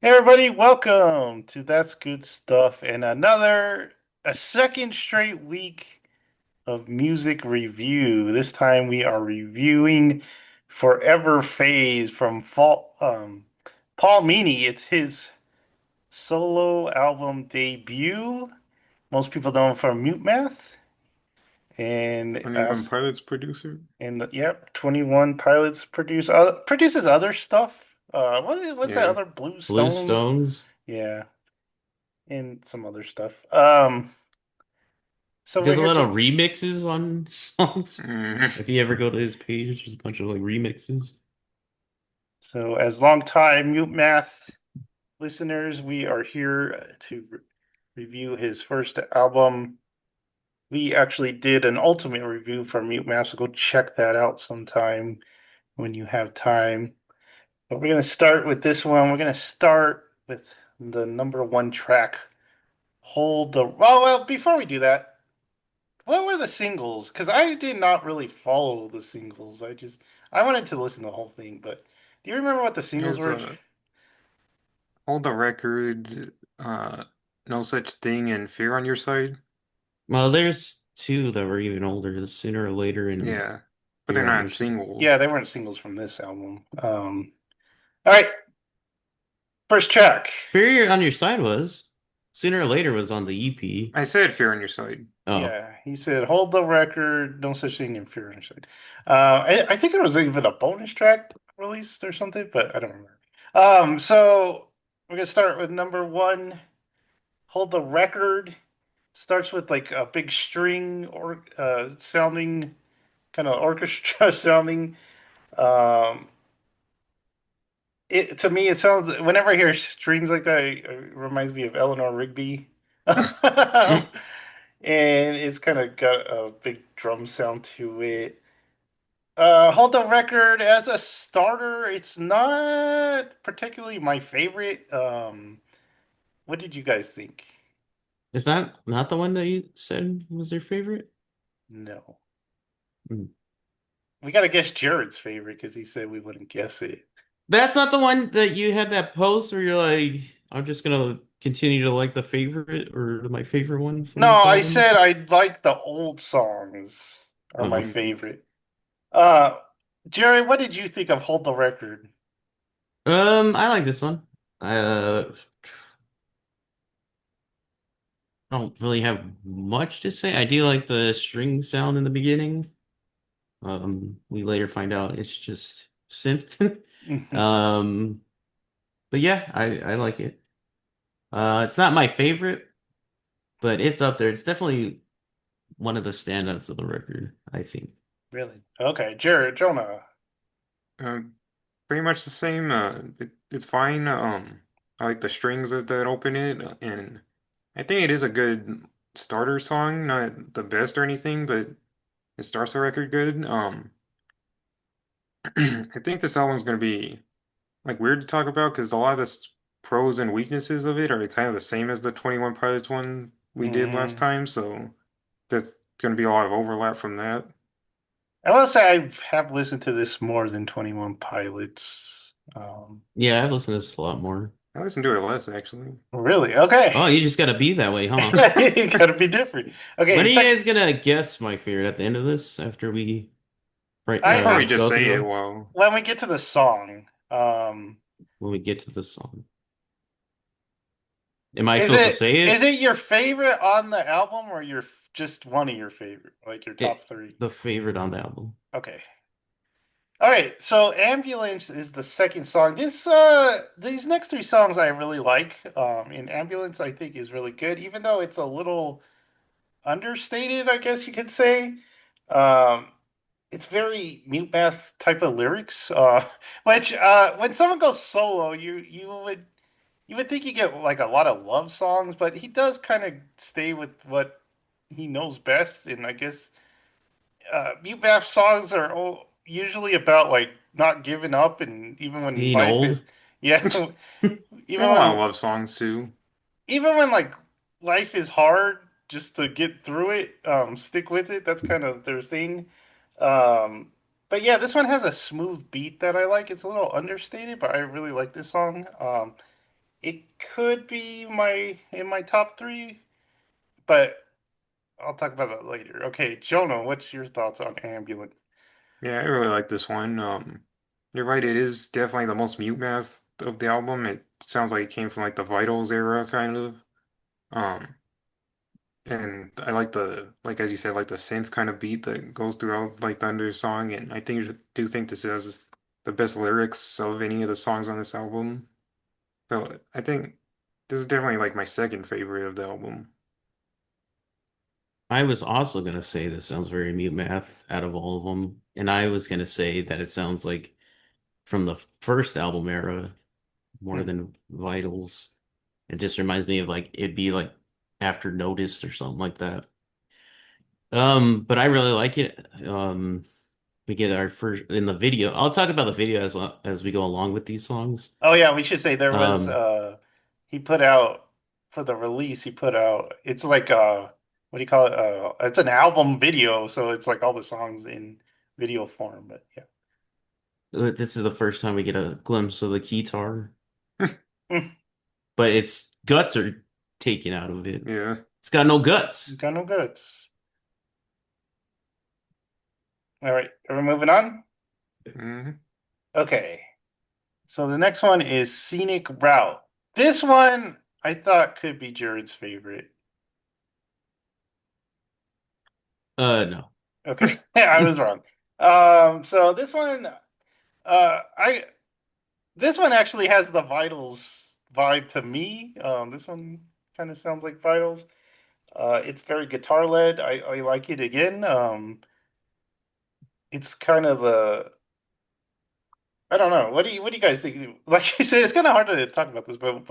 Hey everybody, welcome to That's Good Stuff and a second straight week of music review. This time we are reviewing Forever Phase from Paul Meany. It's his solo album debut. Most people know him from MuteMath and 21 Pilots producer? yep, 21 Pilots produces other stuff. What's that Yeah. other Blue Blue Stones? Stones. Yeah. And some other stuff. He So we're does a here lot of to. remixes on songs. Mm. If you ever go to his page, there's a bunch of like remixes. So as longtime Mute Math listeners, we are here to review his first album. We actually did an ultimate review for Mute Math, so go check that out sometime when you have time. But we're gonna start with this one. We're gonna start with the number one track. Hold the. Oh well, before we do that, what were the singles? Because I did not really follow the singles. I wanted to listen to the whole thing, but do you remember what the singles Here's were? Hold the Record, uh, No Such Thing, and Fear on Your Side. Well, there's two that were even older, the Sooner or Later and Yeah. But they're Fear on not Your Side. singles. Yeah, they weren't singles from this album. All right, first track. Fear on Your Side was. Sooner or Later was on the EP. I said Fear on Your Side. Oh. Yeah, he said, "Hold the record, no such thing in fear and shade." I think it was even a bonus track released or something, but I don't remember. So we're gonna start with number one. Hold the record. Starts with like a big string or sounding kind of orchestra sounding. Um, it to me it sounds whenever I hear strings like that, it reminds me of Eleanor Rigby, and Mm. it's kind of got a big drum sound to it. Hold the record as a starter. It's not particularly my favorite. What did you guys think? Is that not the one that you said was your favorite? No, Mm. we gotta guess Jared's favorite because he said we wouldn't guess it. That's not the one that you had that post where you're like, I'm just gonna continue to like the favorite or my favorite one from No, this I album. said I like the old songs are my Oh. Mhm. favorite. Uh, Jerry, what did you think of Hold the Record? I like this one. I don't really have much to say. I do like the string sound in the beginning. We later find out it's just synth. Um, but yeah, I like it. It's not my favorite, but it's up there. It's definitely one of the standouts of the record, I think. Really? Okay, Jared, Jonah. Uh, Pretty much the same. It's fine. I like the strings that open it, and I think it is a good starter song. Not the best or anything, but it starts the record good. I think this album's gonna be like weird to talk about because a lot of the pros and weaknesses of it are kind of the same as the 21 Pilots one we did last Hmm. time, so that's gonna be a lot of overlap from that. I will say I have listened to this more than 21 Pilots. Yeah, I've listened to this a lot more. I listened to it less actually. Really? Okay. Oh, you just gotta be that way, huh? You gotta be different. When Okay, are you second. guys gonna guess my favorite at the end of this after we I Probably just go say through it them while when we get to the song, when we get to the song? Am I is supposed to it say is it? it your favorite on the album or just one of your favorite, like your top It three? the favorite on the album. Okay. All right, so Ambulance is the second song. These next three songs I really like. And Ambulance I think is really good, even though it's a little understated, I guess you could say. Um, it's very mute math type of lyrics. Which when someone goes solo, you would think you get like a lot of love songs, but he does kind of stay with what he knows best, and I guess Mute Math songs are usually about like not giving up, and even when Being life is, old. yeah, they even have a lot of when love songs too. like life is hard, just to get through it, stick with it. That's kind of their thing. Um, but yeah, this one has a smooth beat that I like. It's a little understated, but I really like this song. it could be my in my top three, but I'll talk about that later. Okay, Jonah, what's your thoughts on Ambulance? Yeah, I really like this one. You're right, it is definitely the most mute math of the album. It sounds like it came from like the Vitals era kind of. Um, and I like like as you said, like the synth kind of beat that goes throughout like Thunder's song. And I do think this has the best lyrics of any of the songs on this album. So I think this is definitely like my second favorite of the album. I was also gonna say this sounds very mute math out of all of them, and I was gonna say that it sounds like from the first album era more Hmm. than Vitals. It just reminds me of like it'd be like after Notice or something like that. But I really like it. We get our first in the video. I'll talk about the video as we go along with these songs. Oh yeah, we should say there was Um, he put out for the release, he put out it's like what do you call it? It's an album video, so it's like all the songs in video form, but yeah. this is the first time we get a glimpse of the guitar, Hmm. but its guts are taken out of it. Yeah. It's got no guts. Got no guts. All right, are we moving on? Hmm. Okay. So the next one is Scenic Route. This one I thought could be Jared's favorite. No. Okay. I was wrong. So I this one actually has the Vitals vibe to me. This one kind of sounds like Vitals. It's very guitar led. I like it again. It's kind of the I don't know. What do you guys think? Like I said, it's kind of hard to talk about this, but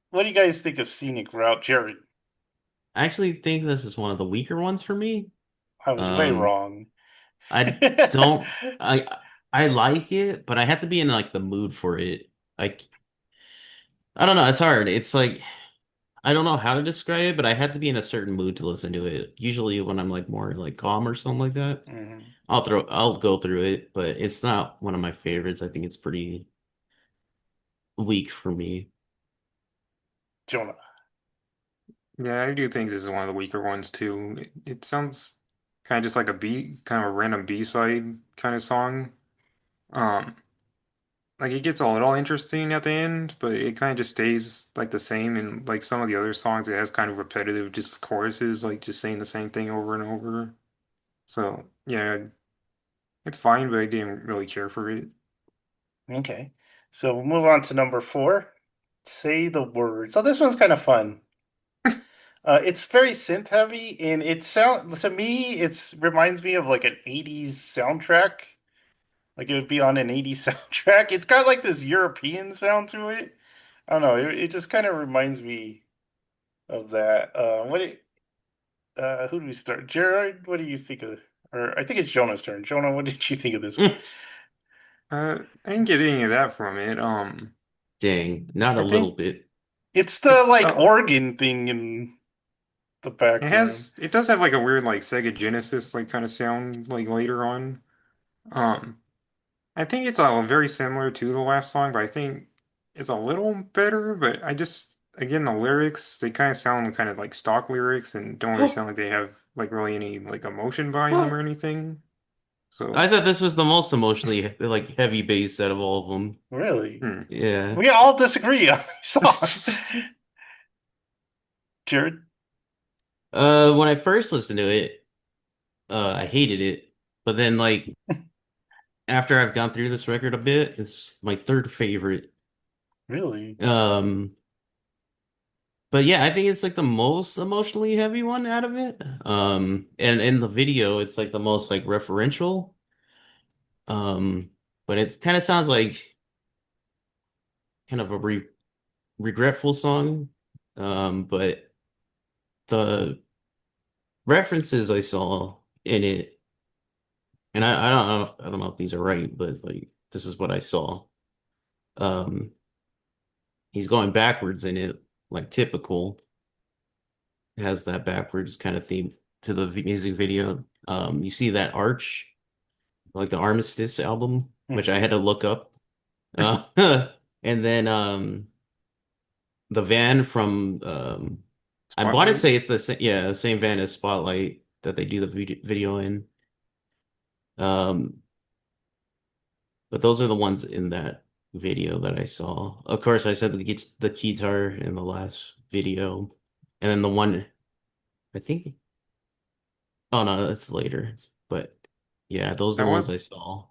what do you guys think of Scenic Route, Jared? I actually think this is one of the weaker ones for me. I was way Um, wrong. I don't I like it, but I have to be in like the mood for it. Like I don't know, it's hard. It's like I don't know how to describe it, but I have to be in a certain mood to listen to it. Usually when I'm like more like calm or something like that, Mhm. I'll go through it, but it's not one of my favorites. I think it's pretty weak for me. Jonah. Yeah, I do think this is one of the weaker ones too. It sounds kind of just like a B, kind of a random B-side kind of song. Um, like it gets a little interesting at the end, but it kind of just stays like the same. And like some of the other songs, it has kind of repetitive, just choruses, like just saying the same thing over and over. So yeah, it's fine, but I didn't really care for it. Okay. So we'll move on to number four. Say the word. So this one's kind of fun. It's very synth heavy, and it sound to me, it's reminds me of like an 80s soundtrack. Like it would be on an 80s soundtrack. It's got like this European sound to it. I don't know. It just kind of reminds me of that. Who do we start? Jared, what do you think of? Or I think it's Jonah's turn. Jonah, what did you think of this one? I didn't get any of that from it. Dang, not a I little think bit. it's the It's like organ thing in the background. it does have like a weird like Sega Genesis like kind of sound like later on. Um, I think it's very similar to the last song, but I think it's a little better. But I just again the lyrics they kind of sound kind of like stock lyrics and don't really sound like they have like really any like emotion behind them or anything. So I thought this was the most emotionally like heavy bass out of all of them. Really? hmm. Yeah. We all disagree on these songs. Jared? When I first listened to it, I hated it. But then like after I've gone through this record a bit, it's my third favorite. Really? Um, but yeah, I think it's like the most emotionally heavy one out of it. And in the video, it's like the most like referential. Um, but it kind of sounds like kind of a regretful song. But the references I saw in it, and I don't know if these are right, but like this is what I saw. Um, he's going backwards in it, like typical, has that backwards kind of theme to the music video. You see that arch, like the Armistice album, which I Hmm. had to look up. And then the van from I want to Spotlight. say it's the same, yeah, the same van as Spotlight that they do the video in. Um, but those are the ones in that video that I saw. Of course, I said the guitar in the last video, and then the one I think. Oh no, that's later. But yeah, those are That the was ones I saw.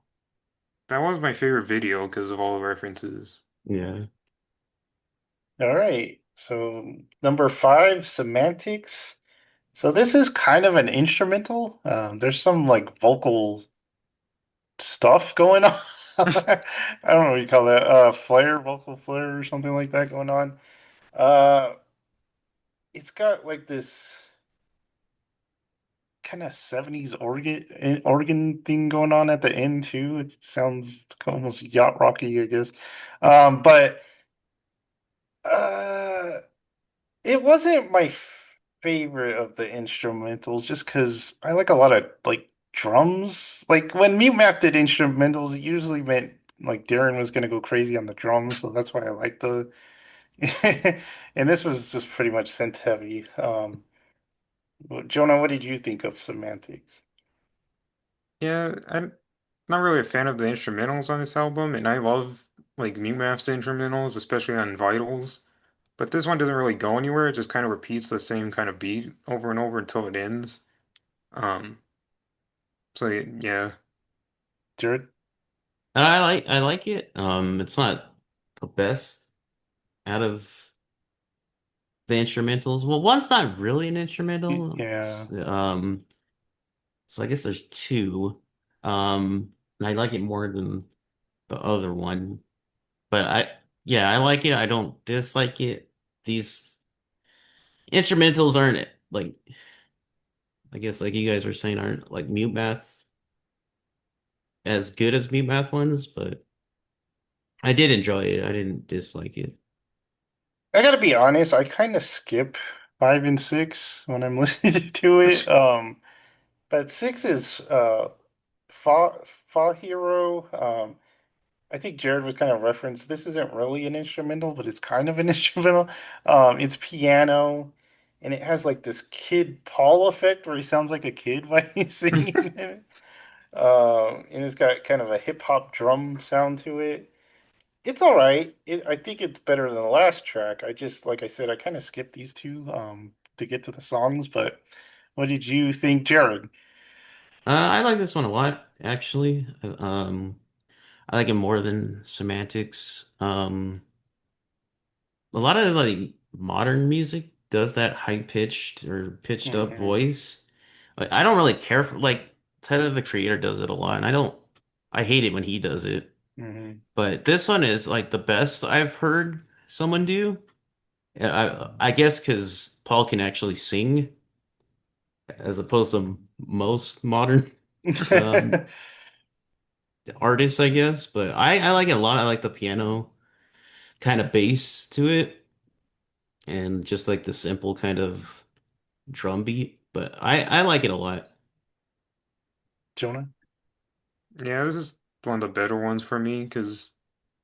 that was my favorite video because of all the references. Yeah. All right. So number five, semantics. So this is kind of an instrumental. There's some like vocal stuff going on. I don't know what you call that. Flair, vocal flair or something like that going on. Uh, it's got like this kind of 70s organ thing going on at the end too. It sounds almost yacht rocky, I guess. But uh it wasn't my favorite of the instrumentals just because I like a lot of like drums. Like when MuteMath did instrumentals, it usually meant like Darren was gonna go crazy on the drums, so that's why I like the and this was just pretty much synth heavy. Jonah, what did you think of semantics? Yeah, I'm not really a fan of the instrumentals on this album, and I love like MuteMath's instrumentals, especially on Vitals. But this one doesn't really go anywhere. It just kind of repeats the same kind of beat over and over until it ends. Um, yeah, Jared? I like it. It's not the best out of the instrumentals. Well, one's not really an instrumental. Yeah. So I guess there's two. And I like it more than the other one. But yeah, I like it. I don't dislike it. These instrumentals aren't like, I guess like you guys were saying, aren't like mute math as good as mute math ones, but I did enjoy it. I didn't dislike it. I gotta be honest, I kind of skip five and six when I'm listening to it. But six is Fa Hero. I think Jared was kind of referenced. This isn't really an instrumental, but it's kind of an instrumental. It's piano, and it has like this Kid Paul effect where he sounds like a kid while he's singing it. And it's got kind of a hip hop drum sound to it. It's all right. I think it's better than the last track. I just, like I said, I kind of skipped these two to get to the songs. But what did you think, Jared? I like this one a lot, actually. I like it more than semantics. A lot of like modern music does that high pitched or pitched up Hmm. voice. Like, I don't really care for like Tyler the Creator does it a lot, and I hate it when he does it. Hmm. But this one is like the best I've heard someone do. I guess because Paul can actually sing as opposed to most modern um, artists, I guess. But I like it a lot. I like the piano kind of bass to it and just like the simple kind of drum beat. But I like it a lot. Jonah? yeah, this is one of the better ones for me because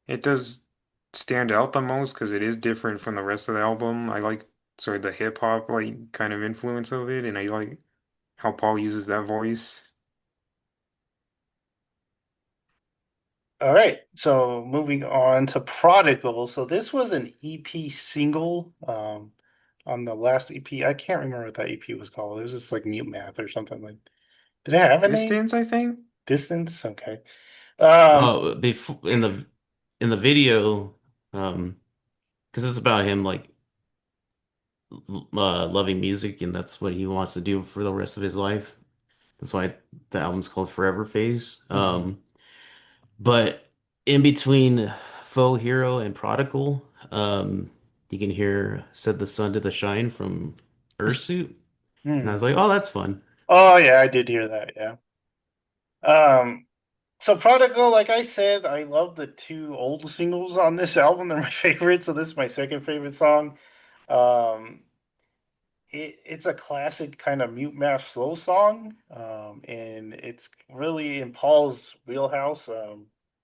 it does stand out the most because it is different from the rest of the album. I like sort of the hip hop like kind of influence of it, and I like how Paul uses that voice. All right, so moving on to Prodigal. So this was an EP single on the last EP. I can't remember what that EP was called. It was just like Mute Math or something like. Did it have a name? Distance, I think. Distance? Okay. Um, Oh, before in the video, um, because it's about him like loving music and that's what he wants to do for the rest of his life. That's why the album's called Forever Phase. mhm. But in between Faux Hero and Prodigal, you can hear Said the Sun to the Shine from Ursuit. And I was Hmm. like, oh, that's fun. Oh yeah, I did hear that. Yeah. Um, so Prodigal, like I said, I love the two old singles on this album. They're my favorite. So this is my second favorite song. Um, it's a classic kind of mute math slow song, and it's really in Paul's wheelhouse.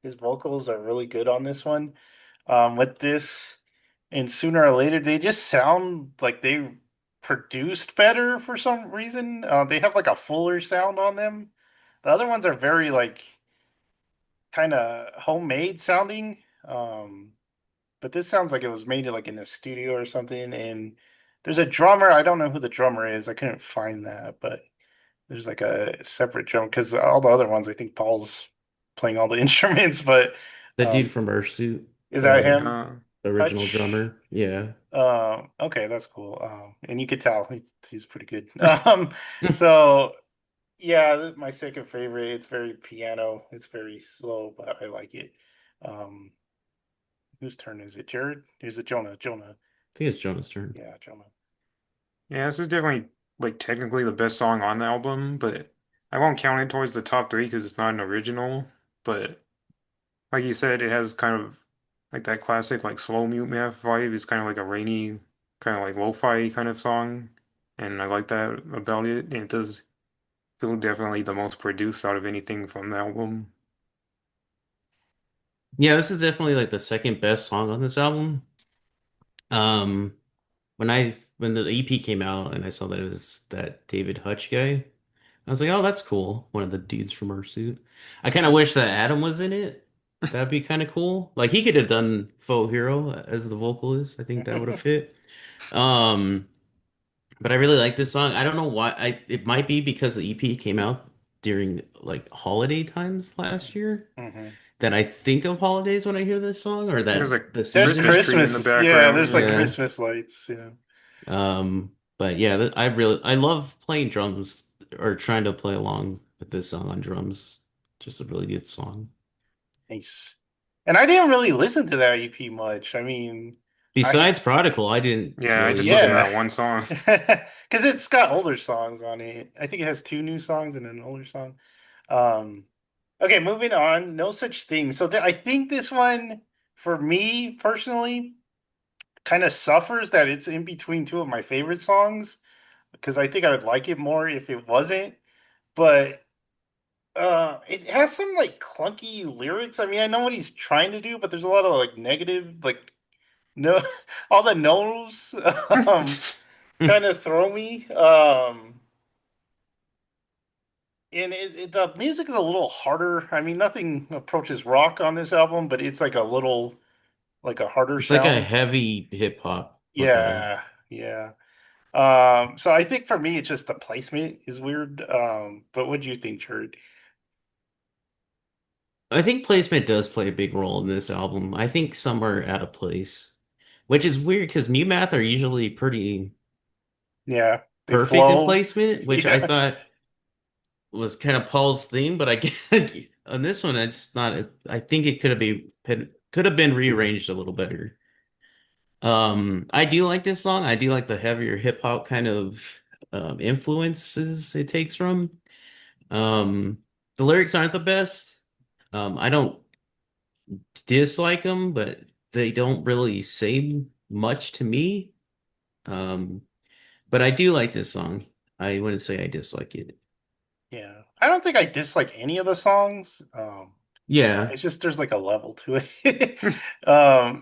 His vocals are really good on this one. With this. and sooner or later they just sound like they produced better for some reason. They have like a fuller sound on them. The other ones are very like kind of homemade sounding. But this sounds like it was made like in a studio or something. And there's a drummer. I don't know who the drummer is. I couldn't find that, but there's like a separate drum because all the other ones, I think Paul's playing all the instruments. But The dude um, from Earthsuit, is that the him? Uh, original Hutch. drummer. Yeah. Okay, that's cool. And you could tell he's pretty good. So yeah, my second favorite. It's very piano. It's very slow, but I like it. Um, whose turn is it? Jared? Is it Jonah? Jonah. I think it's Jonah's turn. Yeah, Jonah. yeah, this is definitely like technically the best song on the album, but I won't count it towards the top three because it's not an original. But like you said, it has kind of like that classic like slow mute math vibe. It's kind of like a rainy, kind of like lo-fi kind of song, and I like that about it. And it does feel definitely the most produced out of anything from the album. Yeah, this is definitely like the second best song on this album. Um, when the EP came out and I saw that it was that David Hutch guy, I was like, oh, that's cool. One of the dudes from Earthsuit. I kind of wish that Adam was in it. That'd be kind of cool. Like he could have done Faux Hero as the vocalist. I think that would have fit. Um, but I really like this song. I don't know why. It might be because the EP came out during like holiday times last year Hmm. that I think of holidays when I hear this song or There's a that the There's Christmas season. tree in the Christmas. Yeah, background. there's like Yeah. Christmas lights. Yeah. But yeah, I love playing drums or trying to play along with this song on drums. Just a really good song. Nice. And I didn't really listen to that EP much. I mean, I Besides Prodigal, I didn't Yeah, I just really listened to yeah, that one song. because it's got older songs on it. I think it has two new songs and an older song. Um, okay, moving on. No such thing. So I think this one, for me personally, kind of suffers that it's in between two of my favorite songs because I think I would like it more if it wasn't. But it has some like clunky lyrics. I mean, I know what he's trying to do, but there's a lot of like negative, like no, all the no's kind of throw me. And the music is a little harder. I mean, nothing approaches rock on this album, but it's like a little like a harder It's like a sound. heavy hip hop, like a Yeah, yeah. So I think for me, it's just the placement is weird. But what do you think, Jared? I think placement does play a big role in this album. I think some are out of place, which is weird because MuteMath are usually pretty Yeah, they perfect in flow. placement, which I Yeah, thought was kind of Paul's theme, but I get on this one, it's not. I think it could have been rearranged a little better. I do like this song. I do like the heavier hip hop kind of influences it takes from. Um, the lyrics aren't the best. I don't dislike them, but they don't really say much to me. Um, but I do like this song. I wouldn't say I dislike it. yeah. I don't think I dislike any of the songs. Yeah. It's just there's like a level to it.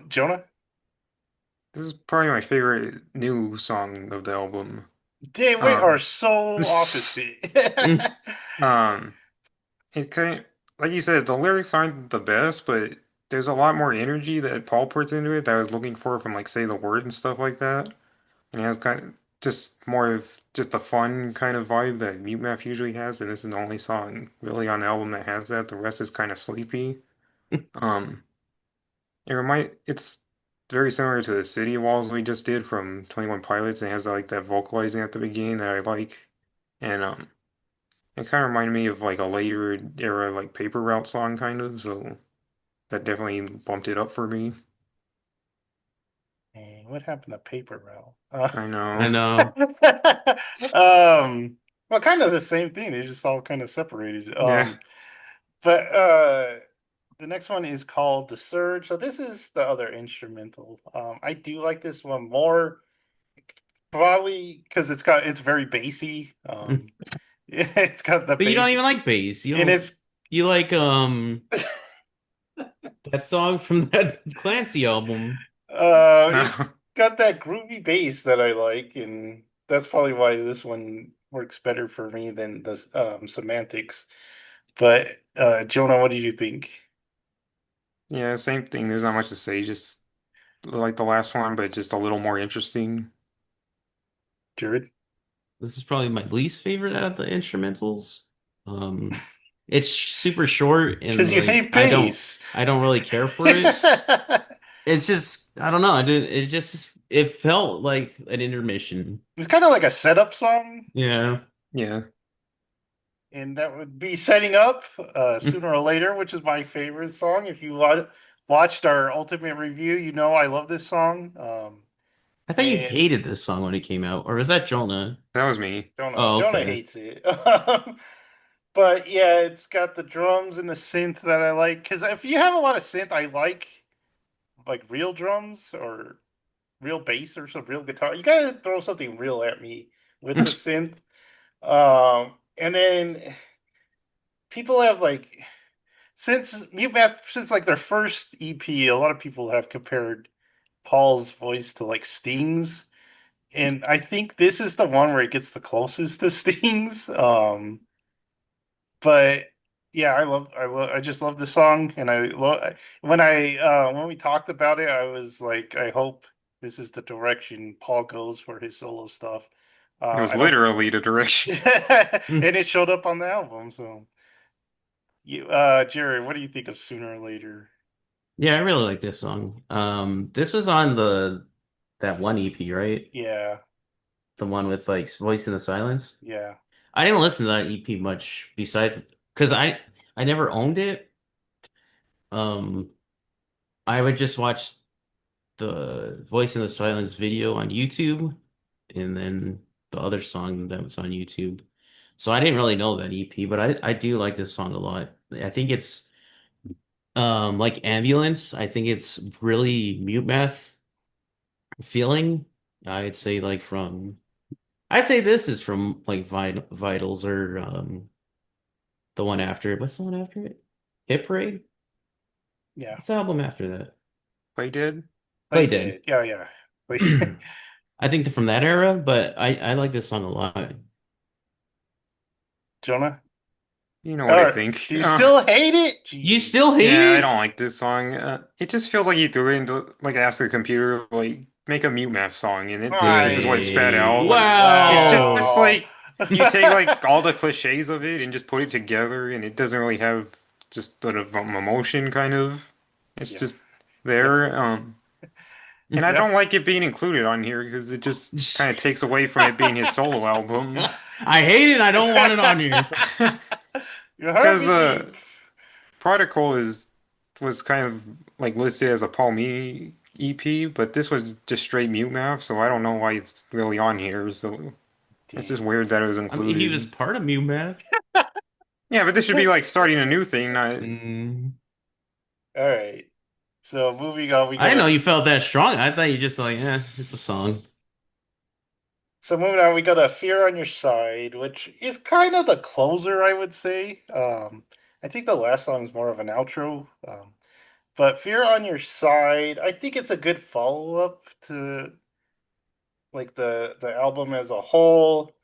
Jonah, This is probably my favorite new song of the album. they we are Um, so opposite. Mm. um, it kind like you said, the lyrics aren't the best, but there's a lot more energy that Paul puts into it that I was looking for from like say the word and stuff like that. And it has kind of just more of just the fun kind of vibe that Mute Math usually has, and this is the only song really on the album that has that. The rest is kind of sleepy. Um, it's very similar to the City Walls we just did from 21 Pilots, and it has like that vocalizing at the beginning that I like. And it kind of reminded me of like a later era like Paper Route song kind of, so that definitely bumped it up for me. Dang, what happened to Paper Route? I know. I know. Well, kind of the same thing. They just all kind of separated. Yeah. But the next one is called The Surge. So this is the other instrumental. I do like this one more, probably because it's very bassy. It's got the But you don't bass, even like bass. and it's You like that song from that Clancy album. It's got that groovy bass that I like, and that's probably why this one works better for me than the semantics. But Jonah, what do you think, Yeah, same thing. There's not much to say. Just like the last one, but just a little more interesting. Jared? This is probably my least favorite out of the instrumentals. Um, it's super short Because and you like hate bass. I don't really care for it. It's It's just I don't know. It just it felt like an intermission. kind of like a setup song, Yeah. Yeah. and that would be setting up sooner or later, which is my favorite song. If you watched our ultimate review, you know I love this song. I thought you And hated this song when it came out, or was that Jonah? That was me. Oh, Jonah okay. hates it. But yeah, it's got the drums and the synth that I like. Because if you have a lot of synth, I like real drums or real bass or some real guitar. You gotta throw something real at me with the synth. And then people have like since MuteMath since like their first EP, a lot of people have compared Paul's voice to like Sting's, and I think this is the one where it gets the closest to Sting's. But yeah, I just love the song, and I love when we talked about it, I was like, I hope this is the direction Paul goes for his solo stuff. It was I don't, literally the direction. and it showed up on the album. So, Jerry, what do you think of Sooner or Later? Yeah, I really like this song. This was on the that one EP, right? Yeah, The one with like Voice in the Silence. yeah, I didn't listen to that EP much besides because I never owned it. Um, I would just watch the Voice in the Silence video on YouTube and then the other song that was on YouTube. So I didn't really know that EP, but I do like this song a lot. I think it's like Ambulance. I think it's really Mute Math feeling. I'd say like from I'd say this is from like Vitals or the one after it. What's the one after it? Hit Parade? yeah. What's the album after that? Play dead. Play Play Dead. Dead. Yeah, yeah. I think from that era, but I like this song a lot. Jonah. You know what All I right. think. Do you still hate it? You Jeez. still hate Yeah, I it? don't like this song. It just feels like you threw it into like ask the computer like make a mute math song, and it just this is what it spat Hey, out. It's just wow. Wow. like you take like all the cliches of it and just put it together, and it doesn't really have just sort of emotion kind of. It's Yeah. just Yeah. there. And I Yeah. don't like it being included on here because it just kind of takes away from it being his solo album. I hate it. I don't want it on here. You hurt Because me deep. Prodigal is was kind of like listed as a Paul Meany EP, but this was just straight mute math, so I don't know why it's really on here. So it's just Dang. weird that it was I mean, he was included. part of MuteMath. Yeah, but this should be like starting a new thing, not Mm. All right. So moving on, we I got didn't a. know you felt that strong. I thought you just like, it's a song. So moving on, we got a Fear on Your Side, which is kind of the closer, I would say. I think the last song is more of an outro. But Fear on Your Side, I think it's a good follow up to like the album as a whole.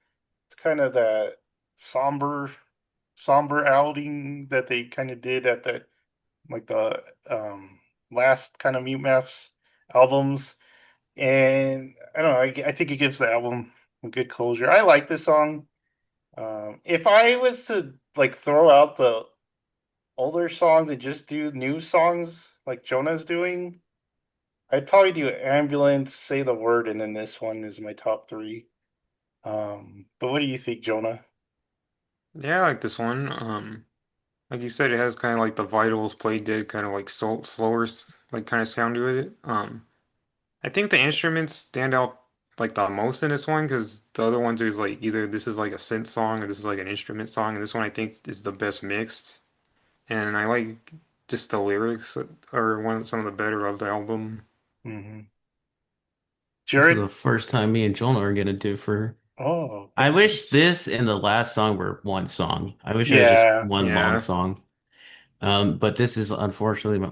It's kind of that somber somber outing that they kind of did at the like the last kind of Mute Maths albums, and I don't know. I think it gives the album a good closure. I like this song. If I was to like throw out the older songs and just do new songs like Jonah's doing, I'd probably do Ambulance, Say the Word, and then this one is my top three. But what do you think, Jonah? yeah, I like this one. Like you said, it has kind of like the Vitals Play Dead kind of like slower like kind of sound to it. I think the instruments stand out like the most in this one because the other ones is like either this is like a synth song or this is like an instrument song, and this one I think is the best mixed. And I like just the lyrics that are some of the better of the album. Mm-hmm. This is Jared? the first time me and Jonah are gonna differ. Oh, I wish goodness. this and the last song were one song. I wish it was just Yeah. one long Yeah, song. But this is unfortunately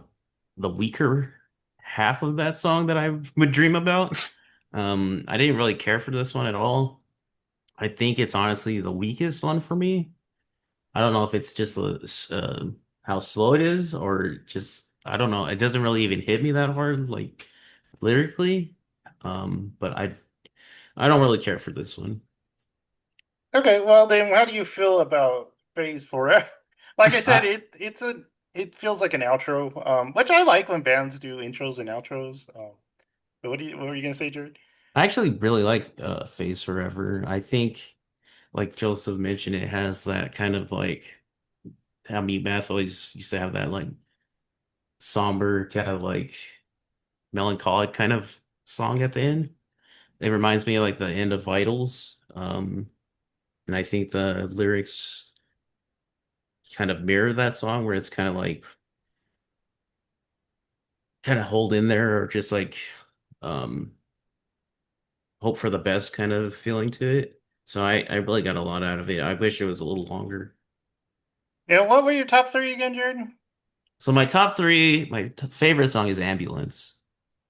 the weaker half of that song that I would dream about. I didn't really care for this one at all. I think it's honestly the weakest one for me. I don't know if it's just how slow it is or just I don't know. It doesn't really even hit me that hard, like lyrically. But I don't really care for this one. Okay, well then, how do you feel about Phase Forever? Like I said, I it feels like an outro, which I like when bands do intros and outros. But what were you gonna say, Jared? I actually really like Phase Forever. I think like Joseph mentioned, it has that kind of like how MuteMath always used to have that like somber kind of like melancholic kind of song at the end. It reminds me of like the end of Vitals. And I think the lyrics kind of mirror that song where it's kind of like kind of hold in there or just like um hope for the best kind of feeling to it. So I really got a lot out of it. I wish it was a little longer. Yeah, what were your top three again, Jared? So my top three, my favorite song is Ambulance.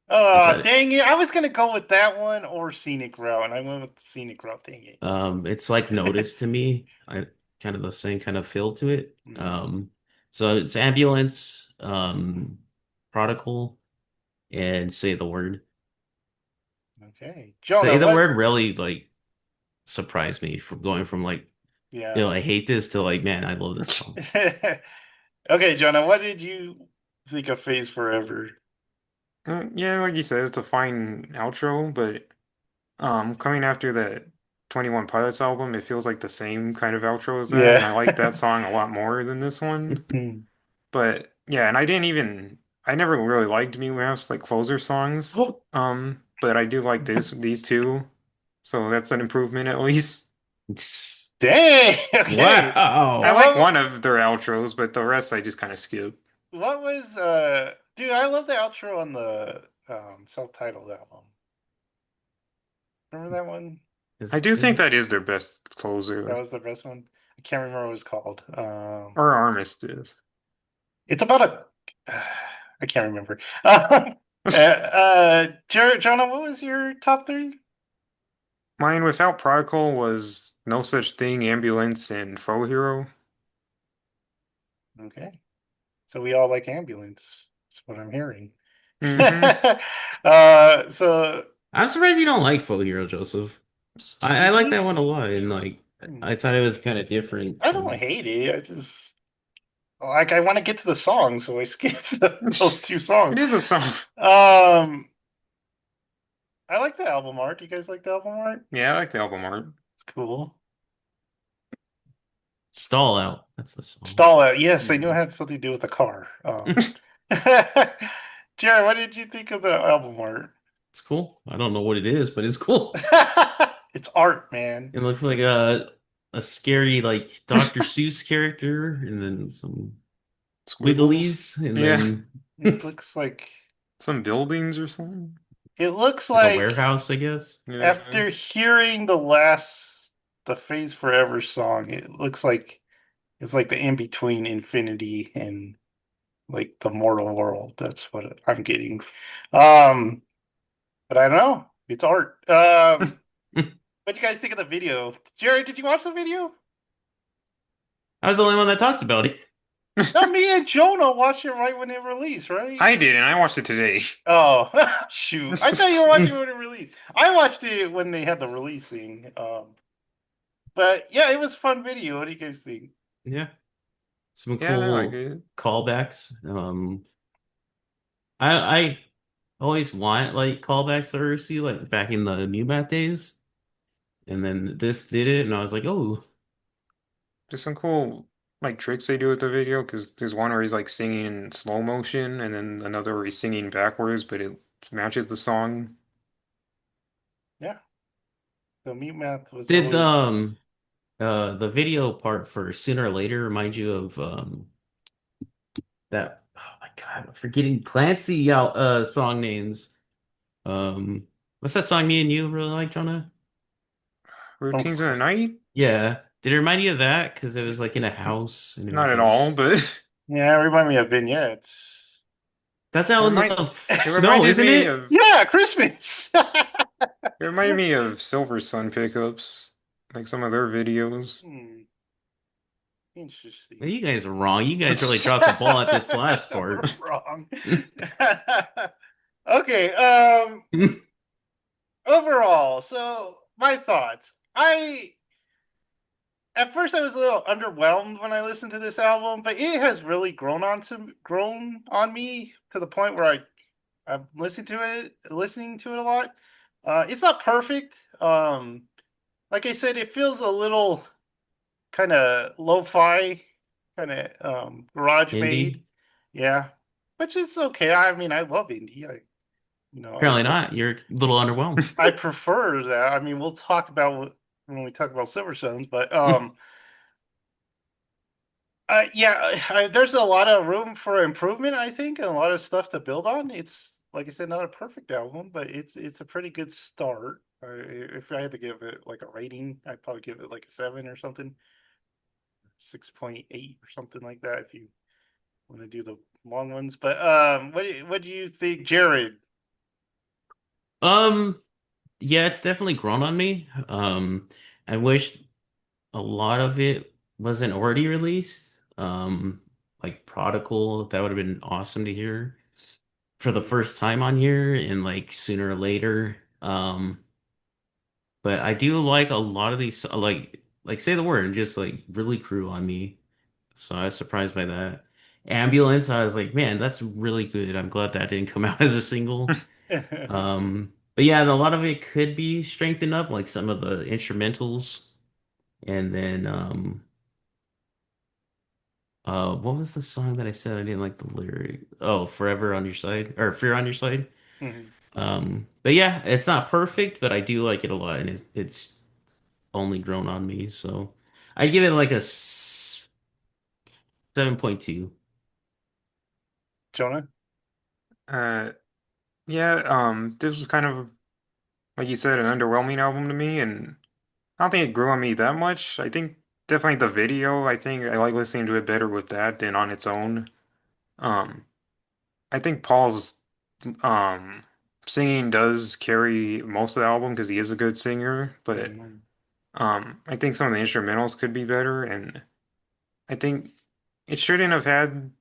I Oh, thought dang it! I was gonna go with that one or Scenic Route, and I went with Scenic Route. Dang it's like Notice to me. I kind of the same kind of feel to it. it. So it's Ambulance, Prodigal, and Say the Word. Okay, Say Jonah, the what? Word really like surprised me from going from like, Yeah. I hate this to like, man, I love this song. Okay, Jonah, what did you think of Phase Forever? Yeah, like you said, it's a fine outro, but coming after that 21 Pilots album, it feels like the same kind of outro as that, and Yeah. I like that song a lot more than this one. But yeah, and I never really liked MuteMath's like closer songs. But I do like these two, so that's an improvement at least. Dang. Okay. I Wow. And like one of their outros, but the rest I just kind of skip. what was dude, I love the outro on the self-titled album. Remember that one? I Is do think isn't that is their best That closer, was the best one. I can't remember what it was called. or Armistice. It's about a I can't remember. Jonah, what was your top three? Mine without Prodigal was No Such Thing, Ambulance, and Faux Hero. Okay. So we all like ambulance. That's what I'm hearing. Hmm. So I'm surprised you don't like Faux Hero, Joseph. I like really? that one a lot, and like I thought it was kind of different. I don't So hate it. I just like I want to get to the song, so I skipped those two It songs. is a song. Um, I like the album art. Do you guys like the album art? Yeah, I like the album art. It's cool. Stall Out. That's the song. Stall out. Yes, I knew it Mhm. had something to do with the car. Jared, what did you think of the album art? It's cool. I don't know what it is, but it's cool. It's art, man. It looks like a scary like Dr. Seuss character, and then some Squiggles. wigglies, and Yeah, then It looks like some buildings or something. it looks like a like warehouse, I guess. Yeah, after hearing the Phase Forever song, it looks like it's like the in between infinity and like the mortal world. That's what I'm getting. Um, but I don't know. It's art. What do you guys think of the video? Jerry, did you watch the video? I was the only one that talked about it. No, me and Jonah watched it right when it released, right? I did, and I watched it today. Oh, shoot. I thought you were watching it when it released. I watched it when they had the release thing. But yeah, it was a fun video. What do you guys think? Yeah, some Yeah, I like cool it. callbacks. I always want like callbacks to Ursi, like back in the New Math days, and then this did it, and I was like, oh, There's some cool like tricks they do with the video because there's one where he's like singing in slow motion, and then another where he's singing backwards, but it matches the song. Yeah. So Mute Math was did always the video part for Sooner or Later remind you of that? Oh my God, I'm forgetting Clancy out song names. What's that song me and you really like, Jonah? from Routines in the Night? Yeah. Did it remind you of that? Because it was like in a house and it Not was at this. all, but yeah, remind me of vignettes. That's It out in remind the it snow, reminded isn't me it? of Yeah, Christmas. it reminded me of Silver Sun pickups, like some of their videos. Hmm, Well, interesting. you guys are wrong. You guys really dropped the ball at this last part. Wrong. Okay, overall, so my thoughts. I At first I was a little underwhelmed when I listened to this album, but it has really grown on me to the point where I'm listening to it a lot. It's not perfect. Like I said, it feels a little kind of lo-fi, kind of garage made. Indie? Yeah, which is okay. I mean, I love indie. Apparently not. You're a little underwhelmed. I prefer that. I mean, we'll talk about when we talk about Silver Suns, but yeah, there's a lot of room for improvement, I think, and a lot of stuff to build on. It's like I said, not a perfect album, but it's a pretty good start. If I had to give it like a rating, I'd probably give it like a 7 or something, 6.8 or something like that. If you want to do the long ones, but what do you think, Jared? Um, yeah, it's definitely grown on me. I wish a lot of it wasn't already released. Like Prodigal, that would have been awesome to hear for the Mm, first time on here and like sooner or later. But I do like a lot of these like say the word and just like really grew on me. So I was surprised by that. Ambulance, I was like, man, that's really good. I'm glad that didn't come out as a single. But yeah, a lot of it could be strengthened up, like some of the instrumentals. And then what was the song that I said I didn't like the lyric? Oh, Forever on Your Side or Fear on Your Side. mhm. But yeah, it's not perfect, but I do like it a lot, and it's only grown on me. So I give it like a 7.2. Jonah. Uh, yeah, this was kind of like you said, an underwhelming album to me, and I don't think it grew on me that much. I think definitely the video. I think I like listening to it better with that than on its own. Um, I think Paul's um singing does carry most of the album because he is a good singer, but Mhm. I think some of the instrumentals could be better, and I think it shouldn't have had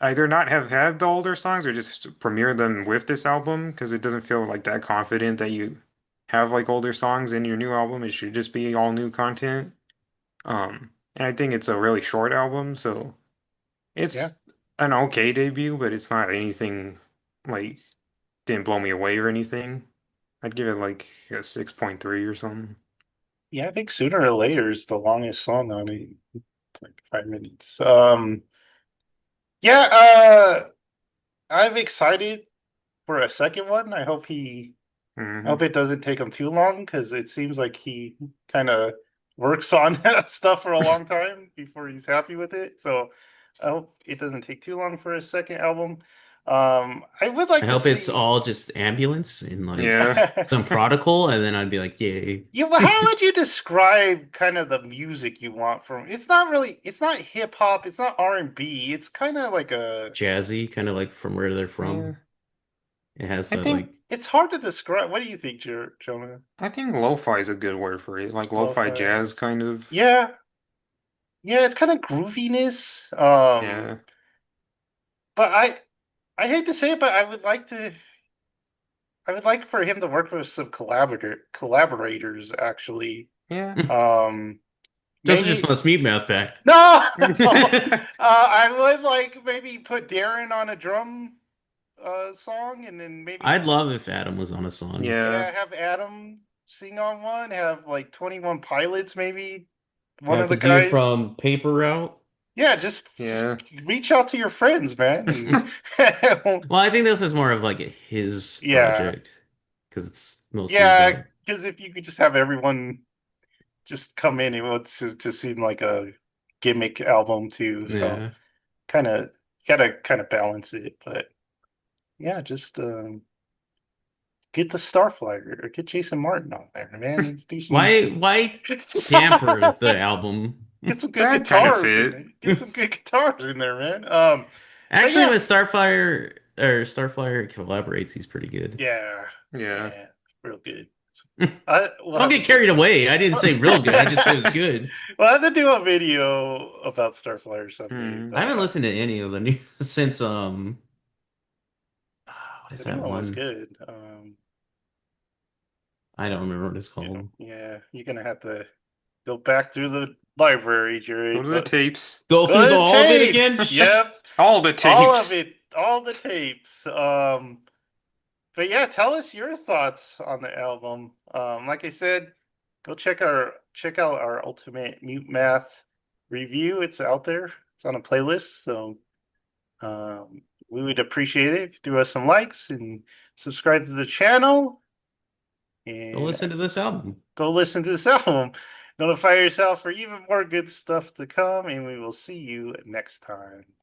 either not have had the older songs or just premiere them with this album because it doesn't feel like that confident that you have like older songs in your new album. It should just be all new content. And I think it's a really short album, so Yeah, it's an okay debut, but it's not anything like didn't blow me away or anything. I'd give it like a 6.3 or something. yeah. I think sooner or later is the longest song on it. It's like 5 minutes. Yeah. I'm excited for a second one. I Hmm. hope it doesn't take him too long because it seems like he kind of works on stuff for a long time before he's happy with it. So I hope it doesn't take too long for his second album. I would I like to hope it's see. all just ambulance and like Yeah. some prodigal, and then I'd be like, yay, Yeah, well, how would you describe kind of the music you want from? It's not hip hop, it's not R&B. It's kind of like a jazzy, kind of like from where they're from. Yeah. It has I a think like, it's hard to describe. What do you think, Jonah? I think lo-fi is a good word for it. Like lo-fi Lo-fi. jazz kind of. Yeah, yeah, it's kind of grooviness. Yeah. But I hate to say it, but I would like for him to work with some collaborators actually. Yeah. Um, Justin just maybe wants MuteMath back. no, no. I would like maybe put Darren on a drum song, and then I'd maybe love if Adam was on a song. Yeah. yeah, have Adam sing on one. Have like 21 Pilots, maybe one Have of the the dude guys. from Paper Route. Yeah, just Yeah. reach out to your friends, man, and Well, I think this is more of like his yeah, project because it's mostly yeah. about, Because if you could just have everyone just come in, it would just seem like a gimmick album too. So yeah. kind of gotta kind of balance it, but yeah, just get the Starflyer or get Jason Martin on there, man. Let's do some Why damper the album? get some good That kind of guitars in fit. there. Get some good guitars in there, man. But Actually, yeah, with Starfire. Starflyer collaborates, he's pretty good. Yeah, Yeah. yeah, real good. We'll Don't have to get do. carried away. I didn't say real good. I just said it was good. We'll have to do a video about Starflyer someday. Hmm. I But haven't listened to any of the new since what the is new that one was one? good. I don't remember what it's called. Yeah, you're gonna have to go back through the library, Go Jared. to the tapes. Go through Go to the all of it again? tapes. Yep, All the all of tapes. it, all the tapes. But yeah, tell us your thoughts on the album. Like I said, go check out our Ultimate Mute Math review. It's out there. It's on a playlist. So we would appreciate it if you threw us some likes and subscribe to the channel Go and listen to this album. go listen to this album. Notify yourself for even more good stuff to come, and we will see you next time.